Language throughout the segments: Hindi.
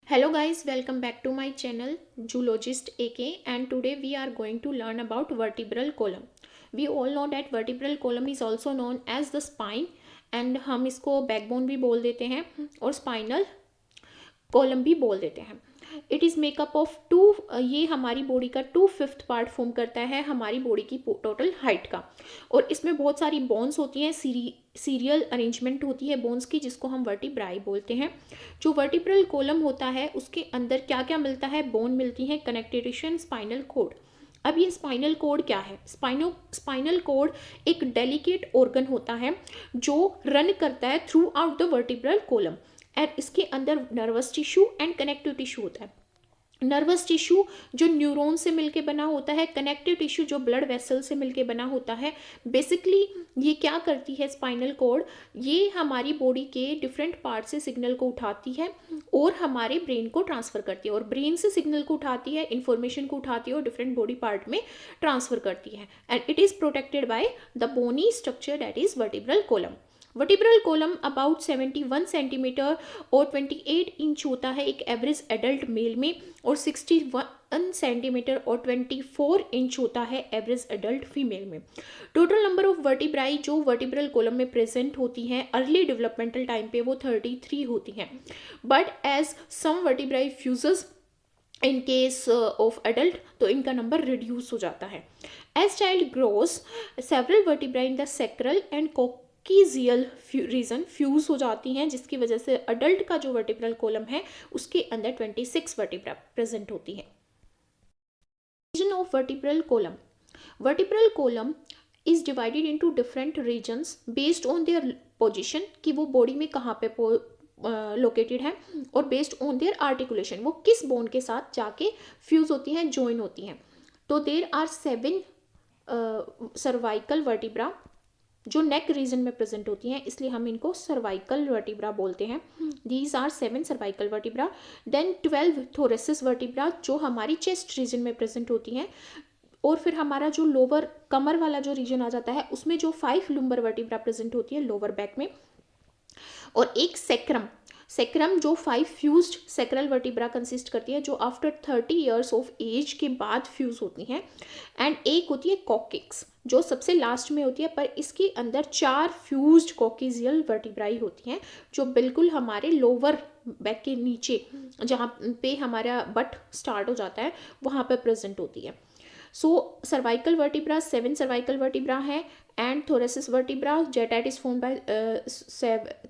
Hello guys, welcome back to my channel Zoologist AK, and today we are going to learn about vertebral column. We all know that vertebral column is also known as the spine and हम इसको backbone भी बोल देते हैं और spinal column भी बोल देते हैं. It is makeup of two, ये हमारी बॉडी का 2/5 पार्ट फॉर्म करता है हमारी बॉडी की टोटल हाइट का. और इसमें बहुत सारी बोन्स होती हैं, सीरियल अरेंजमेंट होती है बोन्स की, जिसको हम वर्टिब्राई बोलते हैं. जो वर्टिब्रल कॉलम होता है उसके अंदर क्या क्या मिलता है? बोन मिलती है, कनेक्टिव टिश्यू, स्पाइनल कोड. अब ये स्पाइनल कोड क्या है? स्पाइनल कोड एक डेलिकेट ऑर्गन होता है जो रन करता है through out the vertebral column, and इसके अंदर nervous tissue and connective tissue होता है. नर्वस टिश्यू जो न्यूरॉन से मिलके बना होता है, कनेक्टिव टिश्यू जो ब्लड वेसल से मिलके बना होता है. बेसिकली ये क्या करती है स्पाइनल कोड? ये हमारी बॉडी के डिफरेंट पार्ट से सिग्नल को उठाती है और हमारे ब्रेन को ट्रांसफ़र करती है, और ब्रेन से सिग्नल को उठाती है, इन्फॉर्मेशन को उठाती है और डिफरेंट बॉडी पार्ट में ट्रांसफ़र करती है. And it is protected by the bony structure that is vertebral column. Vertebral column about 71 centimetre और 28 इंच होता है एक एवरेज एडल्ट मेल में, और 61 सेंटीमीटर और 24 इंच होता है एवरेज एडल्ट फीमेल में. टोटल नंबर ऑफ वर्टिब्राई जो वर्टिब्रल कॉलम में प्रेजेंट होती हैं अर्ली डेवलपमेंटल टाइम पे वो 33 होती हैं. But as some vertebrae fuses in case of adult तो इनका नंबर रिड्यूस हो जाता है. As child grows several vertebrae in the sacral and coccygeal region fuse हो जाती हैं, जिसकी वजह से अडल्ट का जो वर्टिब्रल कॉलम है उसके अंदर 26 वर्टिब्रा प्रेजेंट होती है. Region of vertebral column. Vertebral column is divided into different regions based on their position, कि वो बॉडी में कहाँ पे लोकेटेड है, और बेस्ड ऑन देयर आर्टिकुलेशन, वो किस बोन के साथ जाके फ्यूज होती हैं, ज्वाइन होती हैं. तो देयर आर 7 सर्वाइकल वर्टिब्रा जो नेक रीजन में प्रेजेंट होती हैं, इसलिए हम इनको सर्वाइकल वर्टिब्रा बोलते हैं. These are 7 cervical vertebra. Then 12 thoracic vertebra जो हमारी चेस्ट रीजन में प्रेजेंट होती हैं, और फिर हमारा जो लोअर कमर वाला जो रीजन आ जाता है उसमें जो 5 लुम्बर वर्टिब्रा प्रेजेंट होती है लोअर बैक में, और एक सेक्रम जो 5 फ्यूज्ड सेक्रल वर्टिब्रा कंसिस्ट करती है जो आफ्टर 30 ईयर्स ऑफ एज के बाद फ्यूज होती हैं. एंड एक होती है कॉकेक्स जो सबसे लास्ट में होती है, पर इसके अंदर 4 फ्यूज्ड कॉकेजियल वर्टिब्राई होती हैं जो बिल्कुल हमारे लोअर बैक के नीचे जहाँ पे हमारा बट स्टार्ट हो जाता है वहाँ पर प्रेजेंट होती है. So cervical vertebra 7 cervical vertebra है, एंड थोरेसिस वर्टिब्रा जेट is form by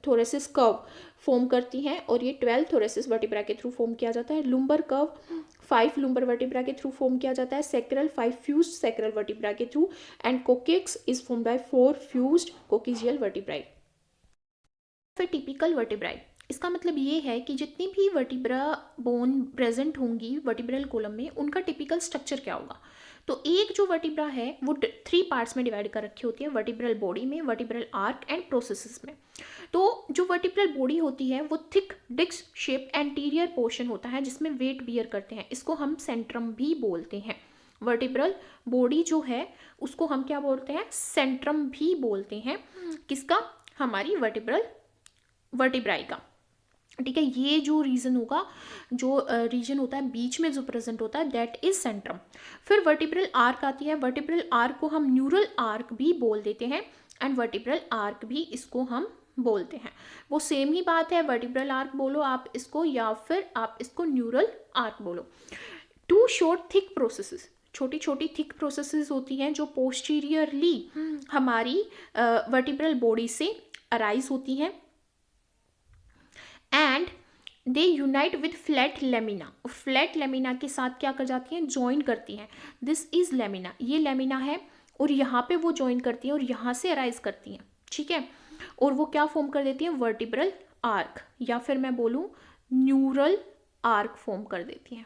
thoracic curve form करती हैं, और ये 12 थोरेसिस वर्टिब्रा के थ्रू फॉर्म किया जाता है. लुम्बर कर्व 5 लुम्बर वर्टिब्रा के थ्रू फॉर्म किया जाता है, सेक्रल 5 फ्यूज्ड सेक्रल वर्टिब्रा के through, and coccyx is form by 4 fused coccygeal vertebrae. फिर टिपिकल वर्टिब्राई, इसका मतलब ये है कि जितनी भी वर्टिब्रा बोन प्रेजेंट होंगी वर्टिब्रल कॉलम में उनका टिपिकल स्ट्रक्चर क्या होगा. तो एक जो वर्टिब्रा है वो 3 पार्ट्स में डिवाइड कर रखी होती है, वर्टिब्रल बॉडी में, वर्टिब्रल आर्क एंड प्रोसेसेस में. तो जो वर्टिब्रल बॉडी होती है वो thick disc shape anterior portion होता है जिसमें वेट बियर करते हैं, इसको हम सेंट्रम भी बोलते हैं. वर्टिब्रल बॉडी जो है उसको हम क्या बोलते हैं? सेंट्रम भी बोलते हैं. किसका? हमारी वर्टिब्राई का. ठीक है, ये जो रीजन होगा, जो रीजन होता है बीच में जो प्रेजेंट होता है दैट इज सेंट्रम. फिर वर्टिब्रल आर्क आती है. वर्टिब्रल आर्क को हम न्यूरल आर्क भी बोल देते हैं, एंड वर्टिब्रल आर्क भी इसको हम बोलते हैं. वो सेम ही बात है, वर्टिब्रल आर्क बोलो आप इसको या फिर आप इसको न्यूरल आर्क बोलो. 2 शॉर्ट थिक प्रोसेसेस, छोटी छोटी थिक प्रोसेसेस होती हैं जो पोस्टीरियरली हमारी वर्टिब्रल बॉडी से अराइज होती हैं, and they unite with flat lamina. Flat lamina के साथ क्या कर जाती हैं? ज्वाइन करती हैं. दिस इज लेमिना, ये लेमिना है, और यहाँ पे वो ज्वाइन करती हैं और यहाँ से अराइज करती हैं. ठीक है, और वो क्या फॉर्म कर देती हैं? वर्टिब्रल आर्क, या फिर मैं बोलूँ न्यूरल आर्क फॉर्म कर देती हैं.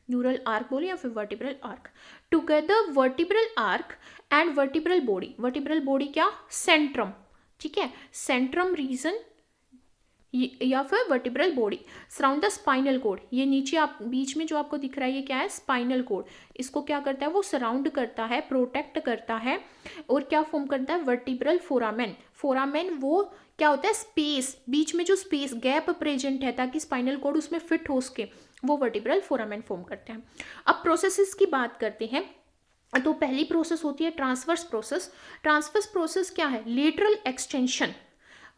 न्यूरल आर्क बोलो या फिर vertebral arc. Together vertebral arch and vertebral body. Vertebral body क्या? सेंट्रम. ठीक है, सेंट्रम रीजन या फिर vertebral body surround the spinal cord. ये नीचे आप बीच में जो आपको दिख रहा है ये क्या है, स्पाइनल कोड। इसको क्या करता है, वो सराउंड करता है, प्रोटेक्ट करता है और क्या फॉर्म करता है, वर्टिब्रल फोरामेन। फोरामेन वो क्या होता है, स्पेस, बीच में जो स्पेस गैप प्रेजेंट है ताकि स्पाइनल कोड उसमें फिट हो सके, वो वर्टिब्रल फोरामेन फॉर्म करते हैं। अब प्रोसेसेस की बात करते हैं। तो पहली प्रोसेस होती है ट्रांसवर्स प्रोसेस। ट्रांसवर्स प्रोसेस क्या है, लेटरल एक्सटेंशन।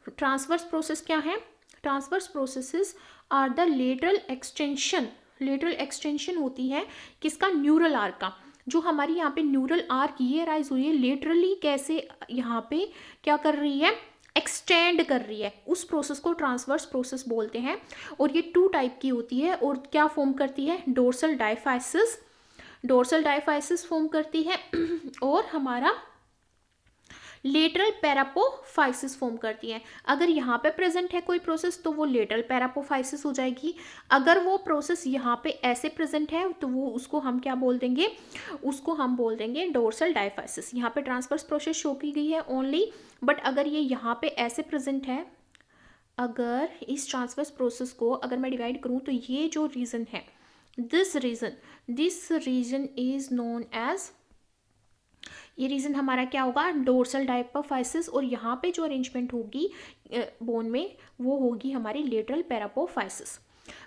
ट्रांसवर्स प्रोसेस क्या है, transverse processes are the lateral extension. Lateral extension होती है किसका, न्यूरल आर्क का। जो हमारी यहाँ पे न्यूरल आर्क ये राइज हुई है, लेटरली कैसे यहाँ पे क्या कर रही है, एक्सटेंड कर रही है, उस प्रोसेस को ट्रांसवर्स प्रोसेस बोलते हैं। और ये 2 टाइप की होती है और क्या फॉर्म करती है, dorsal diaphysis, dorsal diaphysis form करती है और हमारा लेटरल पैरापोफाइसिस फॉर्म करती है। अगर यहाँ पे प्रेजेंट है कोई प्रोसेस तो वो लेटरल पैरापोफाइसिस हो जाएगी। अगर वो प्रोसेस यहाँ पे ऐसे प्रेजेंट है तो वो उसको हम क्या बोल देंगे, उसको हम बोल देंगे डोर्सल डायफाइसिस। यहाँ पे ट्रांसवर्स प्रोसेस शो की गई है ओनली, बट अगर ये यहाँ पे ऐसे प्रेजेंट है, अगर इस ट्रांसवर्स प्रोसेस को अगर मैं डिवाइड करूँ तो ये जो रीजन है, this region is known as, ये रीजन हमारा क्या होगा, डोर्सल डायपोफाइसिस। और यहाँ पे जो अरेंजमेंट होगी बोन में वो होगी हमारी लेटरल पैरापोफाइसिस।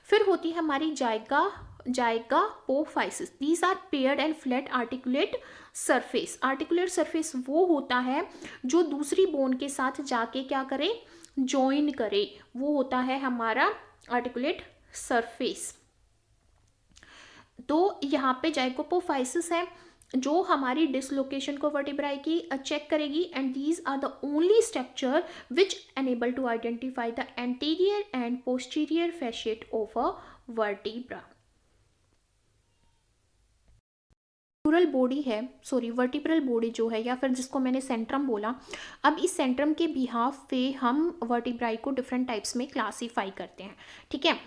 फिर होती है हमारी zygapophysis. These are paired and flat articulate surface. Articulate surface वो होता है जो दूसरी बोन के साथ जाके क्या करे, ज्वाइन करे, वो होता है हमारा आर्टिकुलेट सरफेस। तो यहाँ पे जाइगोपोफाइसिस है जो हमारी डिसलोकेशन को वर्टिब्राई की चेक करेगी, and these are the only structure which enable to identify the anterior and posterior facet of a vertebra. Neural body है, सॉरी वर्टिब्रल बॉडी जो है, या फिर जिसको मैंने सेंट्रम बोला। अब इस सेंट्रम के बिहाफ पे हम वर्टिब्राई को डिफरेंट टाइप्स में क्लासीफाई करते हैं, ठीक है।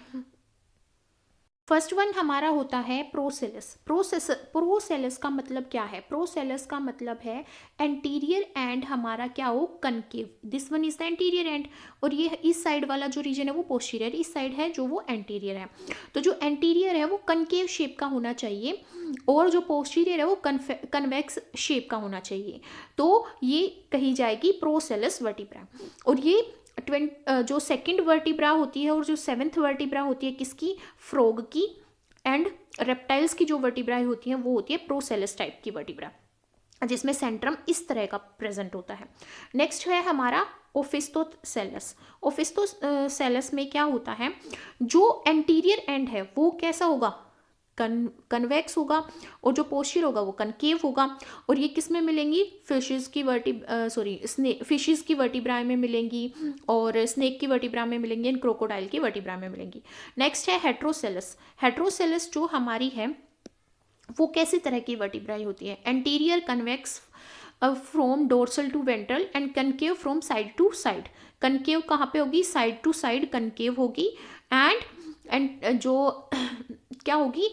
फर्स्ट वन हमारा होता है प्रोसेलस। प्रोसेलस का मतलब क्या है, प्रोसेलस का मतलब है एंटीरियर एंड हमारा क्या हो, concave. This one is the anterior and, और ये इस साइड वाला जो रीजन है वो पोस्टीरियर, इस साइड है जो वो एंटीरियर है। तो जो एंटीरियर है वो कनकेव शेप का होना चाहिए और जो पोस्टीरियर है वो कन्वेक्स शेप का होना चाहिए। तो ये कही जाएगी प्रोसेलस वर्टिब्रा। और ये जो सेकंड वर्टिब्रा होती है और जो 7th वर्टिब्रा होती है किसकी, फ्रॉग की, एंड रेप्टाइल्स की जो वर्टिब्रा होती है वो होती है प्रोसेलस टाइप की वर्टिब्रा, जिसमें सेंट्रम इस तरह का प्रेजेंट होता है। नेक्स्ट है हमारा ओफिस्टोसेलस। ओफिस्टोसेलस में क्या होता है, जो एंटीरियर एंड है वो कैसा होगा, कन्वेक्स होगा, और जो पोस्टीरियर होगा वो कनकेव होगा। और ये किस में मिलेंगी, फिशेस की वर्टिब्रा में मिलेंगी, और स्नेक की वर्टिब्रा में मिलेंगी, एंड क्रोकोडाइल की वर्टिब्रा में मिलेंगी। नेक्स्ट है हेट्रोसेलस। हेट्रोसेलस जो हमारी है वो कैसी तरह की वर्टिब्राई होती है, anterior convex from dorsal to ventral and concave from side to side. Concave कहाँ पे होगी, साइड टू साइड कनकेव होगी, एंड जो क्या होगी,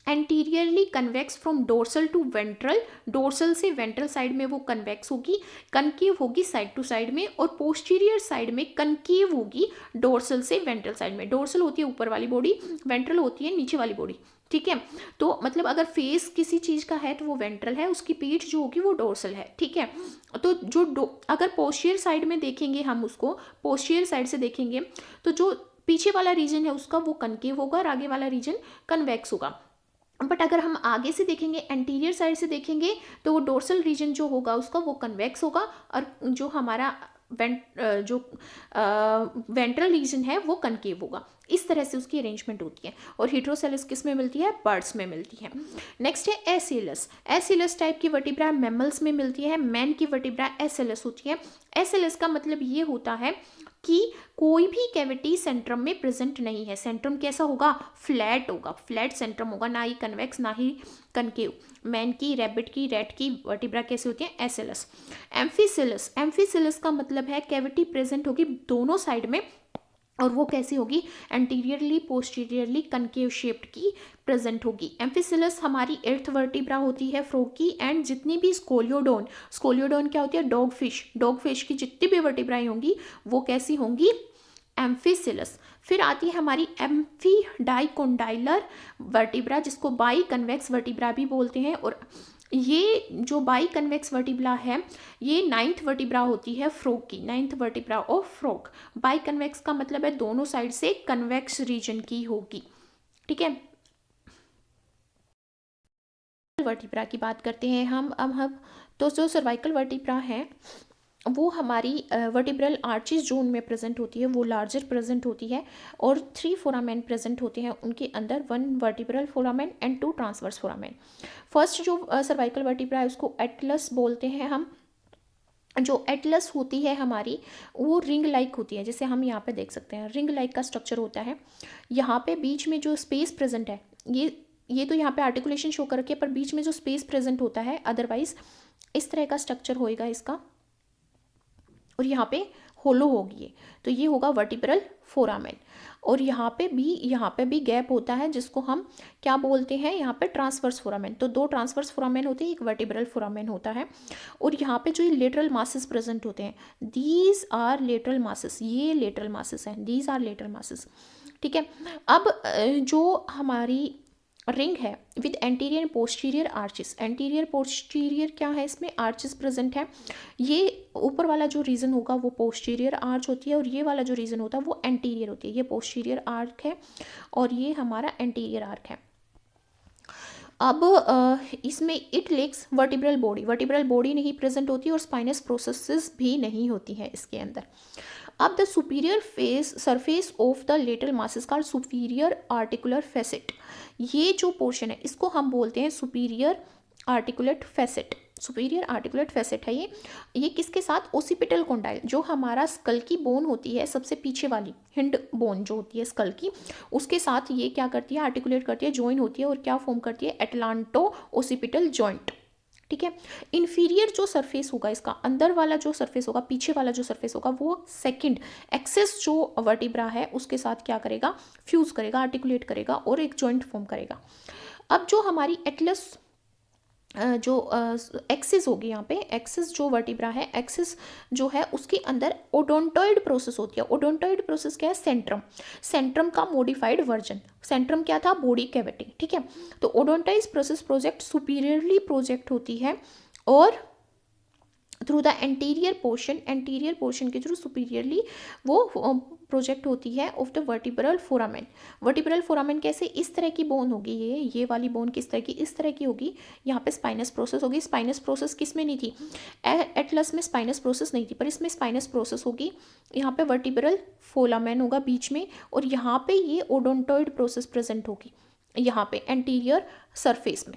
anteriorly convex from dorsal to ventral, dorsal से वेंट्रल साइड में वो कन्वेक्स होगी, कनकेव होगी साइड टू साइड में, और पोस्टीरियर साइड में कनकेव होगी डोर्सल से वेंट्रल साइड में। डोर्सल होती है ऊपर वाली बॉडी, वेंट्रल होती है नीचे वाली बॉडी, ठीक है। तो मतलब अगर फेस किसी चीज का है तो वो वेंट्रल है, उसकी पीठ जो होगी वो डोर्सल है, ठीक है। तो जो अगर पोस्टीरियर साइड में देखेंगे, हम उसको पोस्टीरियर साइड से देखेंगे तो जो पीछे वाला रीजन है उसका वो कनकेव होगा और आगे वाला रीजन कन्वेक्स होगा। बट अगर हम आगे से देखेंगे, एंटीरियर साइड से देखेंगे, तो वो डोर्सल रीजन जो होगा उसका वो कन्वेक्स होगा, और जो हमारा वेंट्रल रीजन है वो कनकेव होगा। इस तरह से उसकी अरेंजमेंट होती है। और हेट्रोसेलस किस में मिलती है, बर्ड्स में मिलती है। नेक्स्ट है एसिलस। एसिलस टाइप की वर्टिब्रा मैमल्स में मिलती है। मैन की वर्टिब्रा एसिलस होती है। एसिलस का मतलब ये होता है कि कोई भी कैविटी सेंट्रम में प्रेजेंट नहीं है। सेंट्रम कैसा होगा, फ्लैट होगा, फ्लैट सेंट्रम होगा, ना ही कन्वेक्स ना ही कनकेव। मैन की, रैबिट की, रैट की वर्टिब्रा कैसे होती है, एसिलस। एम्फीसिलस। एम्फीसिलस का मतलब है कैविटी प्रेजेंट होगी दोनों साइड में, और वो कैसी होगी, एंटीरियरली पोस्टीरियरली कनकेव शेप्ड की प्रेजेंट होगी। एम्फीसिलस हमारी 8th वर्टिब्रा होती है फ्रॉग की, एंड जितनी भी स्कोलियोडोन क्या होती है, डॉग फिश की जितनी भी वर्टिब्राएं होंगी वो कैसी होंगी, एम्फिसिलस। फिर आती है हमारी एम्फीडाइकोंडाइलर वर्टिब्रा, जिसको बाई कन्वेक्स वर्टिब्रा भी बोलते हैं। और ये जो बाई कन्वेक्स वर्टिब्रा है, ये 9th वर्टिब्रा होती है फ्रॉग की, 9th vertebra of frog. By convex का मतलब है दोनों साइड से कन्वेक्स रीजन की होगी, ठीक है। वर्टिब्रा की बात करते हैं हम तो जो सर्वाइकल वर्टिब्रा है वो हमारी वर्टिब्रल आर्चिस जोन में प्रेजेंट होती है, वो लार्जर प्रेजेंट होती है, और 3 फोरामेन प्रेजेंट होते हैं उनके अंदर, 1 vertebral foramen and 2 transverse foramen. First जो सर्वाइकल वर्टिब्रा है उसको एटलस बोलते हैं हम। जो एटलस होती है हमारी, वो रिंग लाइक होती है, जैसे हम यहाँ पे देख सकते हैं रिंग लाइक का स्ट्रक्चर होता है। यहाँ पे बीच में जो स्पेस प्रेजेंट है, ये तो यहाँ पे आर्टिकुलेशन शो कर रखी है, पर बीच में जो स्पेस प्रेजेंट होता है, अदरवाइज इस तरह का स्ट्रक्चर होएगा इसका, और यहाँ पे होलो होगी ये, तो ये होगा वर्टिब्रल फोरामेन। और यहाँ पे भी गैप होता है, जिसको हम क्या बोलते हैं, यहाँ पे ट्रांसवर्स फोरामेन। तो 2 ट्रांसवर्स फोरामेन होते हैं, एक वर्टिब्रल फोरामेन होता है। और यहाँ पे जो ये लेटरल मासेस प्रेजेंट होते हैं, दीज आर लेटरल मासेस, ये लेटरल मासेस हैं, दीज आर लेटरल मासेस, ठीक है। अब जो हमारी रिंग है with anterior and posterior Archies, anterior posterior क्या है, इसमें आर्चिस प्रेजेंट है। ये ऊपर वाला जो रीजन होगा वो पोस्टीरियर आर्च होती है, और ये वाला जो रीजन होता है वो एंटीरियर होती है। ये पोस्टीरियर आर्क है और ये हमारा एंटीरियर आर्क है। अब इसमें इट लेक्स वर्टिब्रल बॉडी नहीं प्रेजेंट होती, और स्पाइनस प्रोसेसेस भी नहीं होती है इसके अंदर। अब the superior face surface of the lateral masses called superior articular facet. ये जो पोर्शन है इसको हम बोलते हैं superior articulate facet. Superior articulate facet है ये किसके साथ, ओसिपिटल कोंडाइल, जो हमारा स्कल की बोन होती है, सबसे पीछे वाली हिंड बोन जो होती है स्कल की, उसके साथ ये क्या करती है, आर्टिकुलेट करती है, ज्वाइन होती है, और क्या फॉर्म करती है, एटलांटो ओसिपिटल जॉइंट, ठीक है। इन्फीरियर जो सरफेस होगा इसका, अंदर वाला जो सरफेस होगा, पीछे वाला जो सरफेस होगा, वो सेकंड एक्सेस जो वर्टिब्रा है उसके साथ क्या करेगा, फ्यूज करेगा, आर्टिकुलेट करेगा, और एक जॉइंट फॉर्म करेगा। अब जो हमारी एटलस जो एक्सिस होगी, यहाँ पे एक्सिस जो वर्टिब्रा है, एक्सिस जो है उसके अंदर ओडोंटॉइड प्रोसेस होती है। ओडोंटॉइड प्रोसेस क्या है, सेंट्रम का मॉडिफाइड वर्जन। सेंट्रम क्या था, बॉडी कैविटी, ठीक है। तो ओडोंटाइज प्रोसेस प्रोजेक्ट सुपीरियरली प्रोजेक्ट होती है, और थ्रू द एंटीरियर पोर्शन के थ्रू सुपीरियरली वो प्रोजेक्ट होती है of the vertebral foramen. Vertebral foramen कैसे, इस तरह की बोन होगी, ये वाली बोन किस तरह की, इस तरह की होगी। यहाँ पे स्पाइनस प्रोसेस होगी। स्पाइनस प्रोसेस किस में नहीं थी, एटलस में स्पाइनस प्रोसेस नहीं थी, पर इसमें स्पाइनस प्रोसेस होगी। यहाँ पे वर्टिब्रल फोरामेन होगा बीच में, और यहाँ पे ये ओडोंटॉइड प्रोसेस प्रेजेंट होगी, यहाँ पे एंटीरियर सरफेस में।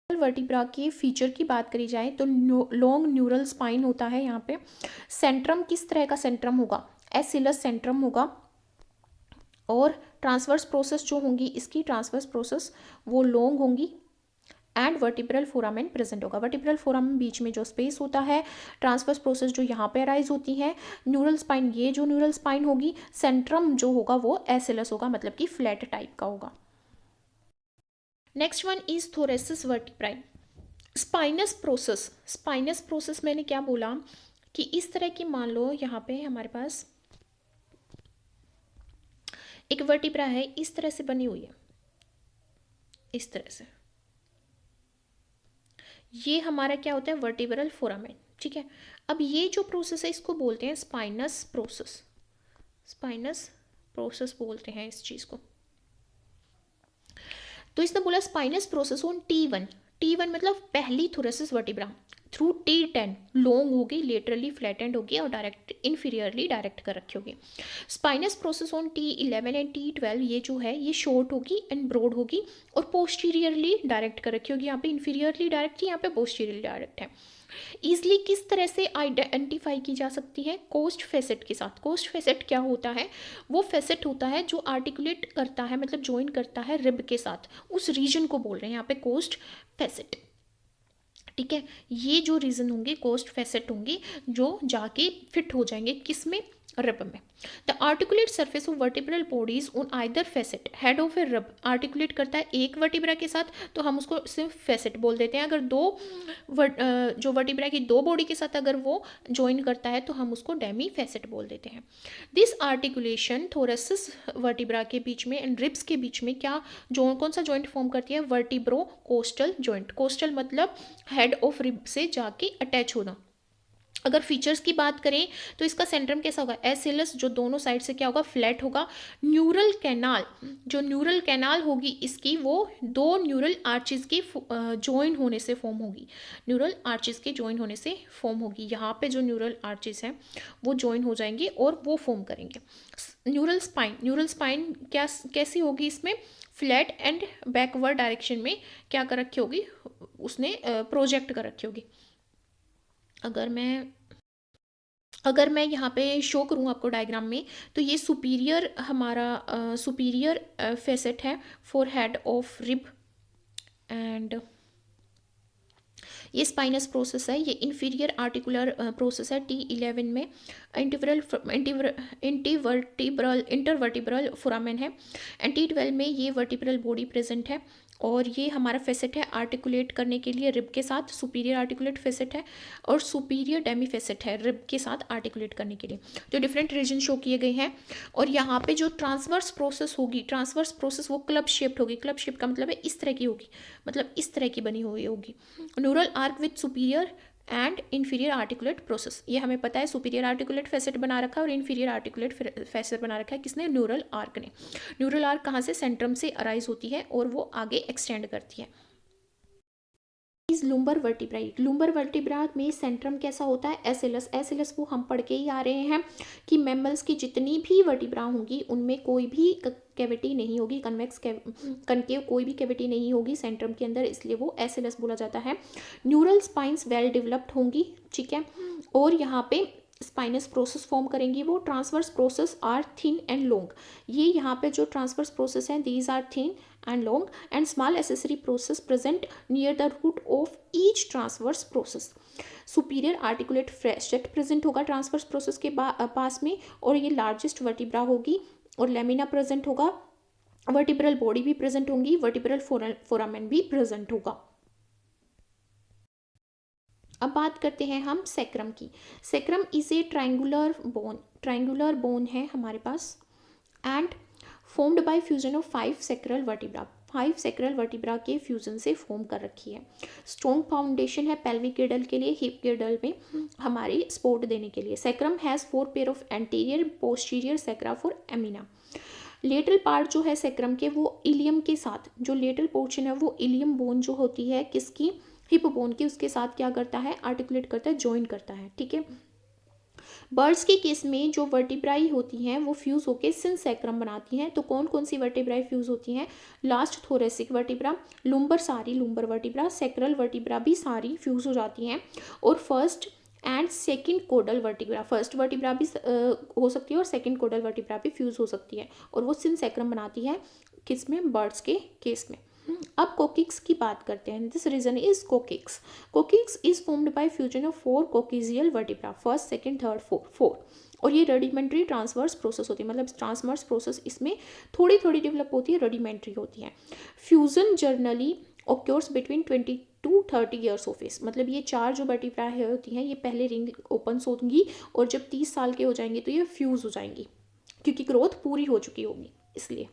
वर्टिब्रा के फीचर की बात करी जाए तो लॉन्ग न्यूरल स्पाइन होता है यहाँ पे। सेंट्रम किस तरह का सेंट्रम होगा, एसिलस सेंट्रम होगा, और ट्रांसवर्स प्रोसेस जो होंगी इसकी, ट्रांसवर्स प्रोसेस वो लॉन्ग होंगी, एंड वर्टिब्रल फोरामेन प्रेजेंट होगा। वर्टिब्रल फोरामेन बीच में जो स्पेस होता है, ट्रांसवर्स प्रोसेस जो यहाँ पे अराइज होती है, न्यूरल स्पाइन, ये जो न्यूरल स्पाइन होगी, सेंट्रम जो होगा वो एसिलस होगा, मतलब कि फ्लैट टाइप का होगा। Next one is thoracic vertebrae. Spinous process मैंने क्या बोला कि इस तरह की, मान लो यहाँ पे हमारे पास एक वर्टिब्रा है, इस तरह से बनी हुई है, इस तरह से, ये हमारा क्या होता है, वर्टिब्रल फोरामेन, ठीक है। अब ये जो प्रोसेस है इसको बोलते हैं स्पाइनस प्रोसेस बोलते हैं इस चीज को। तो इसने बोला स्पाइनस प्रोसेस ऑन T1 मतलब पहली thoracic vertebra through T10 long होगी, लेटरली फ्लैटेंड होगी, और डायरेक्ट इन्फीरियरली डायरेक्ट कर रखी होगी। Spinous process on T11 and T12 ये जो है ये शॉर्ट होगी एंड ब्रॉड होगी, और पोस्टीरियरली डायरेक्ट कर रखी होगी। यहाँ पे इन्फीरियरली डायरेक्ट थी, यहाँ पे पोस्टीरियरली डायरेक्ट है। ईजिली किस तरह से आइडेंटिफाई की जा सकती है, कोस्ट फेसेट के साथ। कोस्ट फेसेट क्या होता है, वो फेसेट होता है जो आर्टिकुलेट करता है, मतलब ज्वाइन करता है रिब के साथ, उस रीजन को बोल रहे हैं यहाँ पे कोस्ट फेसेट, ठीक है। ये जो रीजन होंगे कोस्ट फेसेट होंगे, जो जाके फिट हो जाएंगे किस में, रब में। The articulate surface of vertebral bodies on either facet head of a rib, articulate करता है एक वर्टिब्रा के साथ तो हम उसको सिर्फ फेसेट बोल देते हैं। अगर जो वर्टिब्रा की दो बॉडी के साथ अगर वो ज्वाइन करता है तो हम उसको डेमी फेसेट बोल देते हैं। दिस आर्टिकुलेशन थोरेसिस वर्टिब्रा के बीच में एंड रिब्स के बीच में क्या जो कौन सा जॉइंट फॉर्म करती है, वर्टिब्रो कोस्टल जॉइंट। कोस्टल मतलब हेड ऑफ रिब से जाके अटैच होना। अगर फीचर्स की बात करें तो इसका सेंट्रम कैसा होगा, एसिलस, जो दोनों साइड से क्या होगा, फ्लैट होगा। न्यूरल कैनाल, जो न्यूरल कैनाल होगी इसकी वो दो न्यूरल आर्चिस के ज्वाइन होने से फॉर्म होगी, न्यूरल आर्चिस के ज्वाइन होने से फॉर्म होगी। यहाँ पे जो न्यूरल आर्चिस हैं वो ज्वाइन हो जाएंगे और वो फॉर्म करेंगे। न्यूरल स्पाइन, न्यूरल स्पाइन क्या कैसी होगी, इसमें फ्लैट एंड बैकवर्ड डायरेक्शन में क्या कर रखी होगी, उसने प्रोजेक्ट कर रखी होगी। अगर मैं यहाँ पे शो करूँ आपको डायग्राम में, तो ये सुपीरियर हमारा सुपीरियर फेसेट है for head of rib, and ये स्पाइनस प्रोसेस है। ये इंफीरियर आर्टिकुलर प्रोसेस है T11 में। इंटरवर्टिब्रल फोरामेन है, एंड T12 में ये वर्टिब्रल बॉडी प्रेजेंट है। और ये हमारा फेसेट है आर्टिकुलेट करने के लिए रिब के साथ, सुपीरियर आर्टिकुलेट फेसेट है, और सुपीरियर डेमी फेसेट है रिब के साथ आर्टिकुलेट करने के लिए। जो डिफरेंट रीजन शो किए गए हैं। और यहाँ पे जो ट्रांसवर्स प्रोसेस होगी, ट्रांसवर्स प्रोसेस वो क्लब शेप्ड होगी। क्लब शेप का मतलब है इस तरह की होगी, मतलब इस तरह की बनी हुई होगी। Neural arc with superior and inferior articulate process, ये हमें पता है सुपीरियर आर्टिकुलेट फेसेट बना रखा है और इन्फीरियर आर्टिकुलेट फेसेट बना रखा है किसने, न्यूरल आर्क ने। न्यूरल आर्क कहाँ से, सेंट्रम से अराइज होती है और वो आगे एक्सटेंड करती है। लुम्बर वर्टिब्राई, लुम्बर वर्टिब्रा में सेंट्रम कैसा होता है, एसिलस। एसिलस वो हम पढ़ के ही आ रहे हैं कि मैमल्स की जितनी भी वर्टिब्रा होंगी उनमें कोई भी कैविटी नहीं होगी, कन्वेक्स कनकेव कोई भी कैविटी नहीं होगी सेंट्रम के अंदर, इसलिए वो एसिलस बोला जाता है। न्यूरल स्पाइंस वेल डेवलप्ड होंगी, ठीक है, और यहाँ पे स्पाइनस प्रोसेस फॉर्म करेंगी वो। Transverse process are thin and long, ये यहाँ पे जो ट्रांसवर्स प्रोसेस हैं these are thin and long and small accessory process present near the root of each transverse process. Superior articulate facet present होगा ट्रांसवर्स प्रोसेस के पास में, और ये लार्जेस्ट वर्टिब्रा होगी, और लेमिना प्रेजेंट होगा, वर्टिब्रल बॉडी भी प्रेजेंट होंगी, वर्टिब्रल फोरामेन भी प्रेजेंट होगा। अब बात करते हैं हम सेक्रम की। Sacrum is a triangular bone है हमारे पास, and formed by fusion of 5 sacral vertebra, 5 sacral vertebra के फ्यूजन से फॉर्म कर रखी है। स्ट्रॉन्ग फाउंडेशन है पेल्विक गिर्डल के लिए, हिप गिर्डल में हमारी सपोर्ट देने के लिए। Sacrum has 4 pair of anterior posterior sacral foramina. Lateral part जो है सेक्रम के वो इलियम के साथ, जो लेटरल पोर्शन है वो इलियम बोन जो होती है किसकी, हिप बोन की, उसके साथ क्या करता है, आर्टिकुलेट करता है, ज्वाइन करता है, ठीक है। बर्ड्स के केस में जो वर्टिब्राई होती हैं वो फ्यूज होकर सिंसेक्रम बनाती हैं। तो कौन कौन सी वर्टिब्राई फ्यूज होती हैं, last thoracic vertebra, lumbar vertebra, sacral vertebra भी सारी फ्यूज हो जाती हैं, और first and second codal vertebra, first vertebra भी हो सकती है और सेकंड कोडल वर्टिब्रा भी फ्यूज हो सकती है, और वो सिंसेक्रम बनाती है किस में, बर्ड्स के केस में। अब कोकिक्स की बात करते हैं। This region is coccyx. Coccyx is formed by fusion of 4 coccygeal vertebra, first second third four, और ये रडिमेंट्री ट्रांसवर्स प्रोसेस होती है, मतलब ट्रांसवर्स प्रोसेस इसमें थोड़ी थोड़ी डेवलप होती है, रडिमेंट्री होती है। Fusion generally occurs between 20 to 30 years of age, मतलब ये 4 जो वर्टिब्रा होती हैं ये पहले रिंग ओपन होंगी, और जब 30 साल के हो जाएंगे तो ये फ्यूज हो जाएंगी, क्योंकि ग्रोथ पूरी हो चुकी होगी इसलिए।